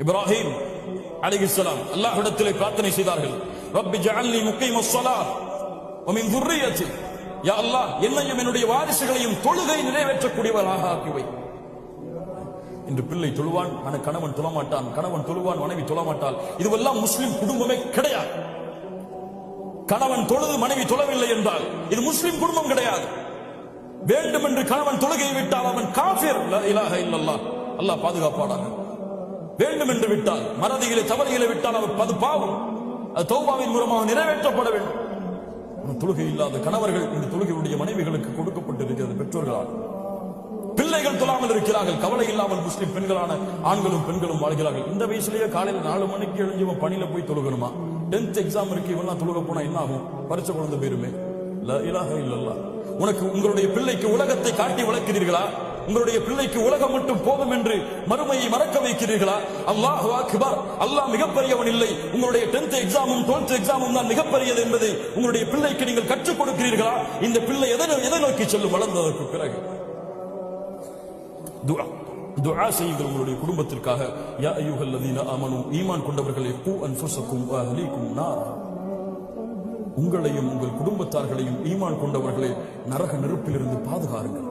இப்ராஹிம் அலைஹிஸ்ஸலாம் அல்லாஹ்விடத்திலே பிரார்த்தனை செய்தார்கள். ரப்பி ஜஅல்னி முகீமஸ் ஸலாத் வ மின் ذُرِّيَّتِي, யா அல்லாஹ் என்னையும் என்னுடைய வாரிசுகளையும் தொழுகை நிறைவேற்றக்கூடியவராக ஆக்கி வை. இன்று பிள்ளை தொழுவான், ஆனால் கணவன் தொழமாட்டான், கணவன் தொழுவான், மனைவி தொழமாட்டாள். இதுவெல்லாம் முஸ்லிம் குடும்பமே கிடையாது. கணவன் தொழுது மனைவி தொழவில்லை என்றால் இது முஸ்லிம் குடும்பம் கிடையாது. வேண்டும் என்று கணவன் தொழுகையை விட்டால் அவன் காஃபிர். லா இலாஹ இல்லல்லாஹ், அல்லாஹ் பாதுகாப்பானாக. வேண்டும் என்று விட்டால், மறதிகளை தவறுகளை விட்டால் அவர் அது பாவம், அது தௌபாவின் மூலமாக நிறைவேற்றப்பட வேண்டும். தொழுகை இல்லாத கணவர்கள் இந்த தொழுகையுடைய மனைவிகளுக்கு கொடுக்கப்பட்டிருக்கிறது பெற்றோர்களால். பிள்ளைகள் தொழாமல் இருக்கிறார்கள். கவலை இல்லாமல் முஸ்லிம் பெண்களான ஆண்களும் பெண்களும் வாழ்கிறார்கள். இந்த வயசுலயே காலையில் 4 மணிக்கு எழுந்து பணியில போய் தொழுகணுமா? 10th எக்ஸாம் இருக்கு, இவெல்லாம் தொழுக போனா என்ன ஆகும்? பரிச்சை குழந்தை போயிருமே. லா இலாஹ இல்லல்லாஹ். உனக்கு உங்களுடைய பிள்ளைக்கு உலகத்தை காட்டி வளர்க்கிறீர்களா? உங்களுடைய பிள்ளைக்கு உலகம் மட்டும் போதும் என்று மறுமையை மறக்க வைக்கிறீர்களா? அல்லாஹு அக்பர், அல்லாஹ் மிகப்பெரியவன் இல்லை, உங்களுடைய 10th எக்ஸாமும் 12th எக்ஸாமும் தான் மிகப்பெரியது என்பதை உங்களுடைய பிள்ளைக்கு நீங்கள் கற்றுக் கொடுக்கிறீர்களா? இந்த பிள்ளை எதை நோக்கி செல்லும் வளர்ந்ததற்கு பிறகு? துஆ செய்யுங்கள் உங்களுடைய குடும்பத்திற்காக. யா அய்யுஹல்லதீன ஆமனூ, ஈமான் கொண்டவர்களே, கூ அன்ஃபுஸக்கும் வ அஹ்லீக்கும் நார், உங்களையும் உங்கள் குடும்பத்தார்களையும் ஈமான் கொண்டவர்களே நரக நெருப்பிலிருந்து பாதுகாருங்கள்.